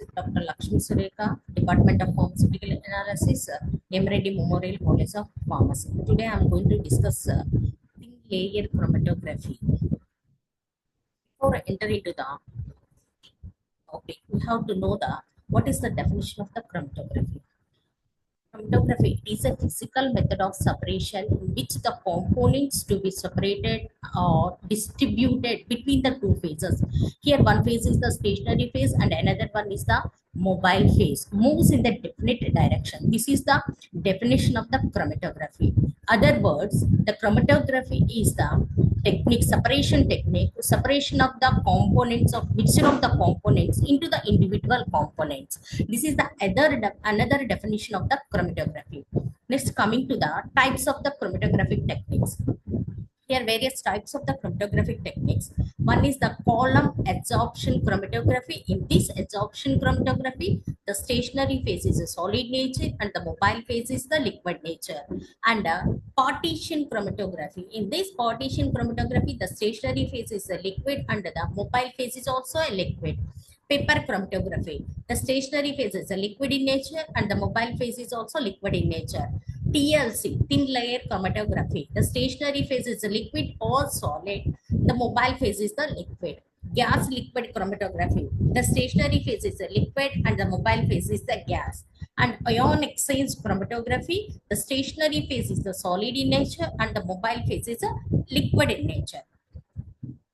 is Dr. Lakshmi Sureka, Department of Pharmaceutical Analysis, Emreddy Memorial College of Pharmacy. Today I am going to discuss thin layer chromatography. Before I enter into the topic, we have to know what is the definition of the chromatography. Chromatography is a physical method of separation in which the components to be separated or distributed between the two phases. Here one phase is the stationary phase and another one is the mobile phase, moves in the definite direction. This is the definition of the chromatography. Other words, the chromatography is the separation technique, separation of the components of mixture of the components into the individual components. This is the another definition of the chromatography. Next, coming to the types of the chromatographic techniques. Here various types of the chromatographic techniques. One is the column adsorption chromatography. In this adsorption chromatography, the stationary phase is a solid nature and the mobile phase is the liquid nature. And partition chromatography. In this partition chromatography, the stationary phase is a liquid and the mobile phase is also a liquid. Paper chromatography. The stationary phase is a liquid in nature and the mobile phase is also liquid in nature. TLC, thin layer chromatography. The stationary phase is a liquid or solid. The mobile phase is the liquid. Gas liquid chromatography. The stationary phase is a liquid and the mobile phase is the gas. And ion exchange chromatography. The stationary phase is the solid in nature and the mobile phase is a liquid in nature.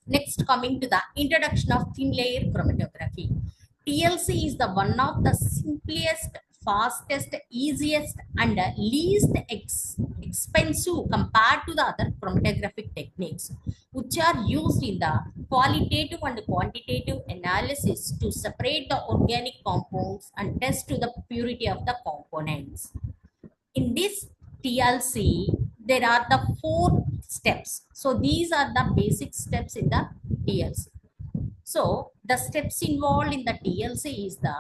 Next, coming to the introduction of thin layer chromatography. TLC is the one of the simplest, fastest, easiest and least expensive compared to the other chromatographic techniques, which are used in the qualitative and quantitative analysis to separate the organic compounds and test to the purity of the components. In this TLC, there are the 4 steps. So these are the basic steps in the TLC. So the steps involved in the TLC is the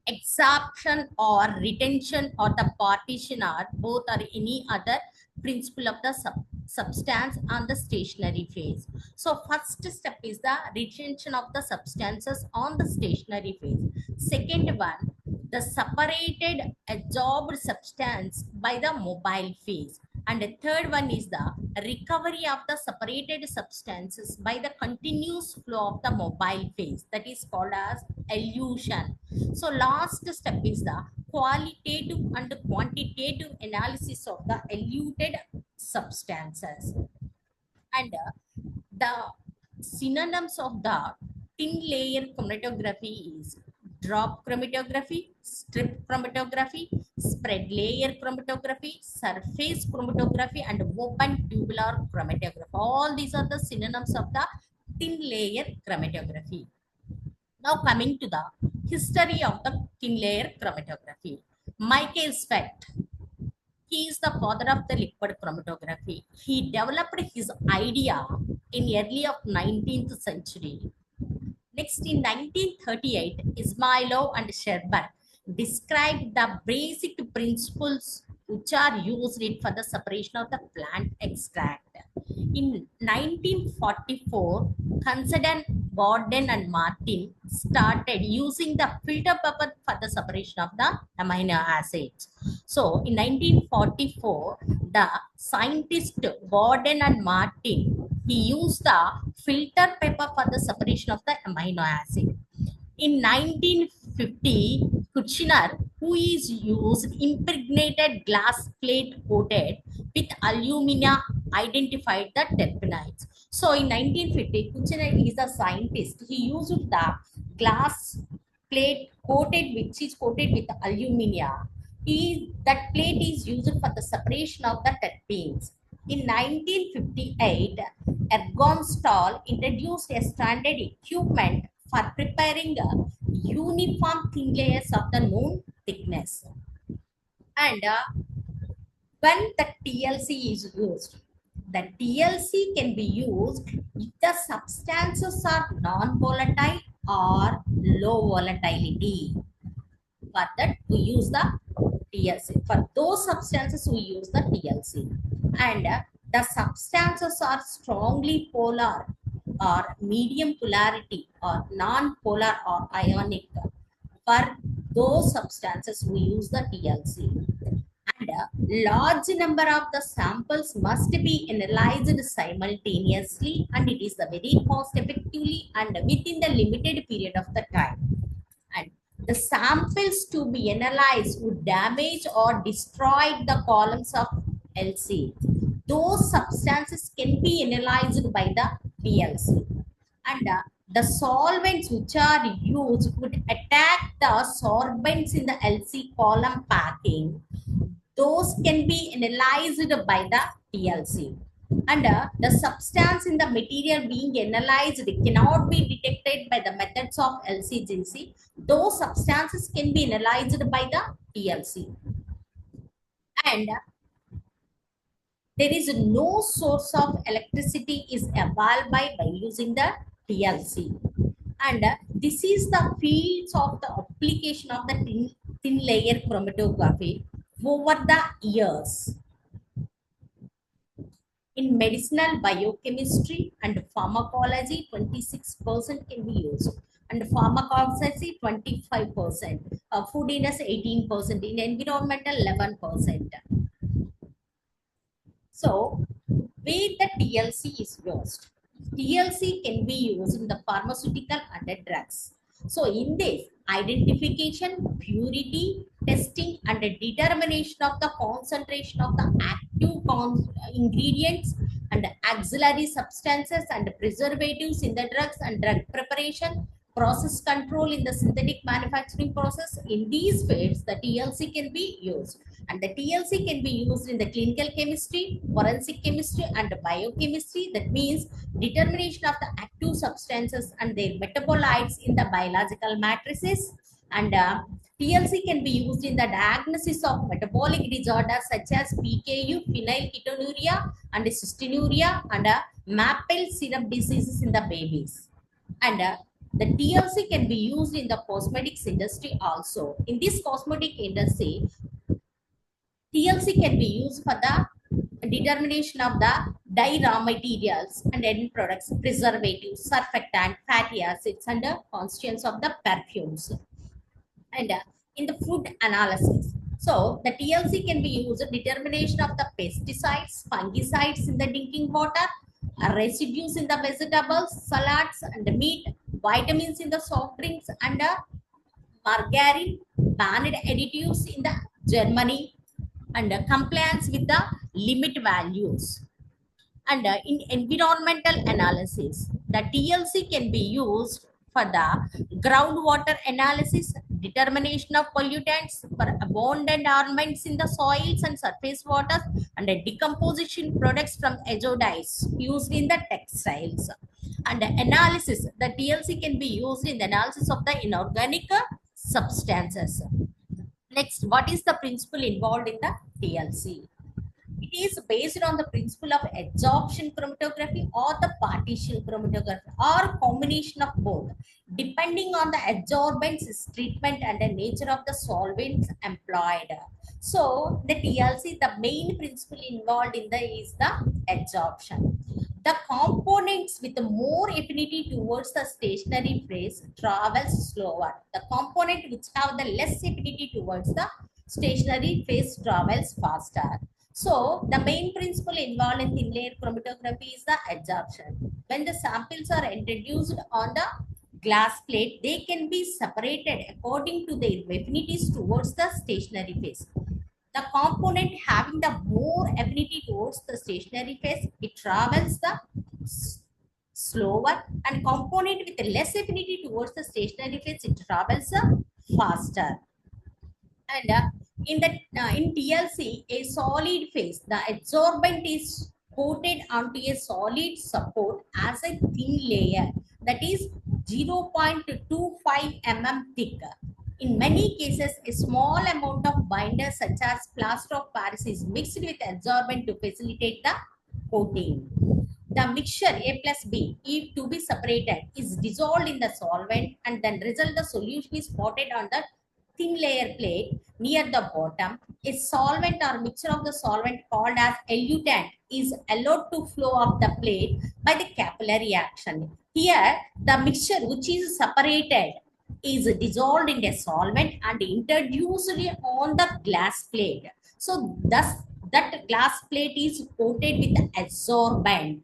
absorption or retention or the partition or both or any other principle of the substance on the stationary phase. So first step is the retention of the substances on the stationary phase. Second one, the separated absorbed substance by the mobile phase. And the third one is the recovery of the separated substances by the continuous flow of the mobile phase, that is called as elution. So last step is the qualitative and quantitative analysis of the eluted substances. And the synonyms of the thin layer chromatography is drop chromatography, strip chromatography, spread layer chromatography, surface chromatography, and open tubular chromatography. All these are the synonyms of the thin layer chromatography. Now coming to the history of the thin layer chromatography. Michael Spect, he is the father of the liquid chromatography. He developed his idea in early of 19th century. Next, in 1938, Ismailov and Sherbak described the basic principles which are used for the separation of the plant extract. In 1944, Considine, Gordon and Martin started using the filter paper for the separation of the amino acids. So, in 1944, the scientist Gordon and Martin, he used the filter paper for the separation of the amino acid. In 1950, Kuchner, who is used impregnated glass plate coated with alumina, identified the terpenoids. So in 1950, Kuchner is a scientist. He used the glass plate which is coated with alumina. That plate is used for the separation of the terpenes. In 1958, Ergon Stahl introduced a standard equipment for preparing uniform thin layers of the known thickness. And when the TLC is used, the TLC can be used if the substances are non-volatile or low volatility. For that, we use the TLC. For those substances, we use the TLC. And the substances are strongly polar or medium polarity or non-polar or ionic. For those substances, we use the TLC. And a large number of the samples must be analyzed simultaneously, and it is the very cost effectively and within the limited period of the time. And the samples to be analyzed would damage or destroy the columns of LC. Those substances can be analyzed by the TLC. And the solvents which are used would attack the sorbents in the LC column packing. Those can be analyzed by the TLC. And the substance in the material being analyzed cannot be detected by the methods of LC-GC. Those substances can be analyzed by the TLC. And there is no source of electricity is available by using the TLC. And this is the fields of the application of the thin layer chromatography over the years. In medicinal biochemistry and pharmacology, 26% can be used. And pharmacology, 25%. Foodiness, 18%. In environmental, 11%. So, where the TLC is used. TLC can be used in the pharmaceutical and drugs. So, in this, identification, purity, testing, and determination of the concentration of the active ingredients and auxiliary substances and preservatives in the drugs and drug preparation, process control in the synthetic manufacturing process. In these fields, the TLC can be used. And the TLC can be used in the clinical chemistry, forensic chemistry, and biochemistry. That means determination of the active substances and their metabolites in the biological matrices. And TLC can be used in the diagnosis of metabolic disorders such as PKU, phenylketonuria, and cystinuria, and maple syrup diseases in the babies. And the TLC can be used in the cosmetics industry also. In this cosmetic industry, TLC can be used for the determination of the dye raw materials and end products, preservatives, surfactant, fatty acids, and constituents of the perfumes. And in the food analysis, so the TLC can be used in determination of the pesticides, fungicides in the drinking water, residues in the vegetables, salads, and meat, vitamins in the soft drinks, and margarine, banned additives in the Germany, and compliance with the limit values. And in environmental analysis, the TLC can be used for the groundwater analysis, determination of pollutants, for abundant elements in the soils and surface waters, and decomposition products from azodyes used in the textiles. And analysis, the TLC can be used in the analysis of the inorganic substances. Next, what is the principle involved in the TLC? It is based on the principle of adsorption chromatography or the partition chromatography or combination of both, depending on the adsorbent's treatment and the nature of the solvents employed. So, the TLC, the main principle involved in the is the adsorption. The components with more affinity towards the stationary phase travels slower. The component which have the less affinity towards the stationary phase travels faster. So, the main principle involved in thin layer chromatography is the adsorption. When the samples are introduced on the glass plate, they can be separated according to their affinities towards the stationary phase. The component having the more affinity towards the stationary phase, it travels the slower, and component with less affinity towards the stationary phase, it travels faster. And in TLC, a solid phase, the adsorbent is coated onto a solid support as a thin layer that is 0.25 mm thick. In many cases, a small amount of binder such as plaster of Paris is mixed with adsorbent to facilitate the coating. The mixture A plus B, if to be separated, is dissolved in the solvent, and then result the solution is spotted on the thin layer plate near the bottom. A solvent or mixture of the solvent called as elutant is allowed to flow up the plate by the capillary action. Here, the mixture which is separated is dissolved in a solvent and introduced on the glass plate. So, thus that glass plate is coated with adsorbent,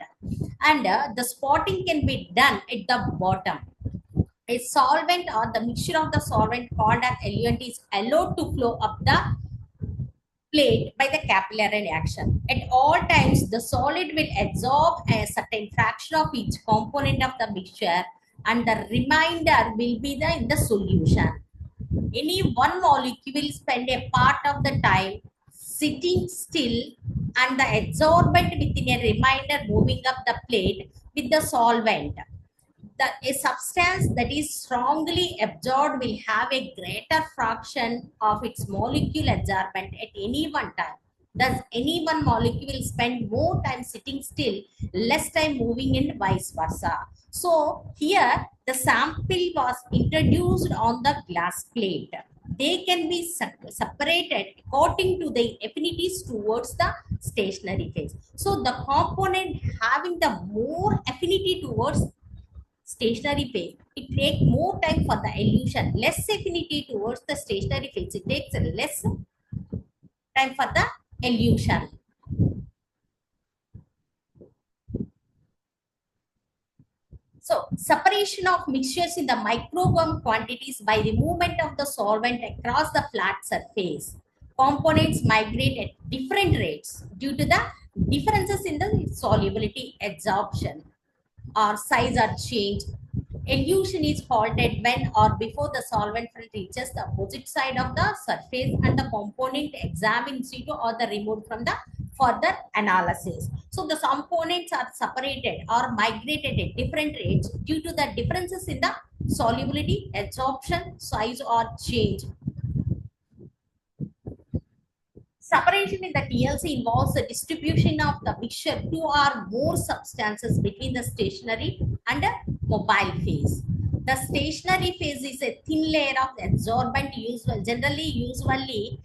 and the spotting can be done at the bottom. A solvent or the mixture of the solvent called an eluent is allowed to flow up the plate by the capillary action. At all times, the solid will absorb a certain fraction of each component of the mixture, and the remainder will be in the solution. Any one molecule will spend a part of the time sitting still, and the adsorbent within a remainder moving up the plate with the solvent. A substance that is strongly absorbed will have a greater fraction of its molecule adsorbent at any one time. Thus, any one molecule will spend more time sitting still, less time moving, and vice versa. So, here the sample was introduced on the glass plate. They can be separated according to the affinities towards the stationary phase. So, the component having the more affinity towards stationary phase, it takes more time for the elution, less affinity towards the stationary phase, it takes less time for the elution. So, separation of mixtures in the microgram quantities by the movement of the solvent across the flat surface. Components migrate at different rates due to the differences in the solubility absorption or size are changed. Elution is halted when or before the solvent reaches the opposite side of the surface and the component examined in situ or the removed from the further analysis. So the components are separated or migrated at different rates due to the differences in the solubility, absorption, size or change. Separation in the TLC involves the distribution of the mixture two or more substances between the stationary and mobile phase. The stationary phase is a thin layer of adsorbent, usually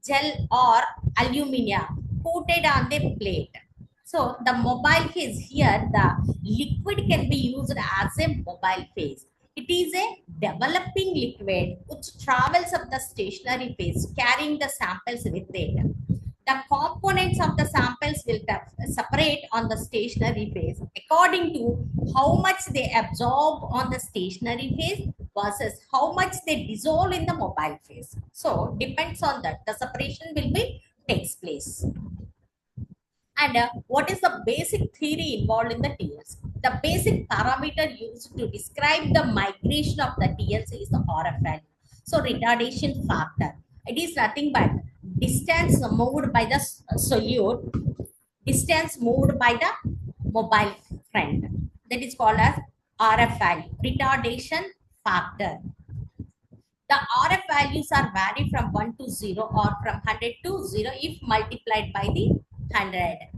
gel or alumina coated on the plate. So the mobile phase here, the liquid can be used as a mobile phase. It is a developing liquid which travels up the stationary phase, carrying the samples with it. The components of the samples will separate on the stationary phase according to how much they absorb on the stationary phase versus how much they dissolve in the mobile phase. So depends on that. The separation will be takes place. And what is the basic theory involved in the TLC? The basic parameter used to describe the migration of the TLC is the RF value. So retardation factor. It is nothing but distance moved by the solute, distance moved by the mobile friend. That is called as RF value, retardation factor. The RF values are vary from 1 to 0 or from 100 to 0 if multiplied by the 100.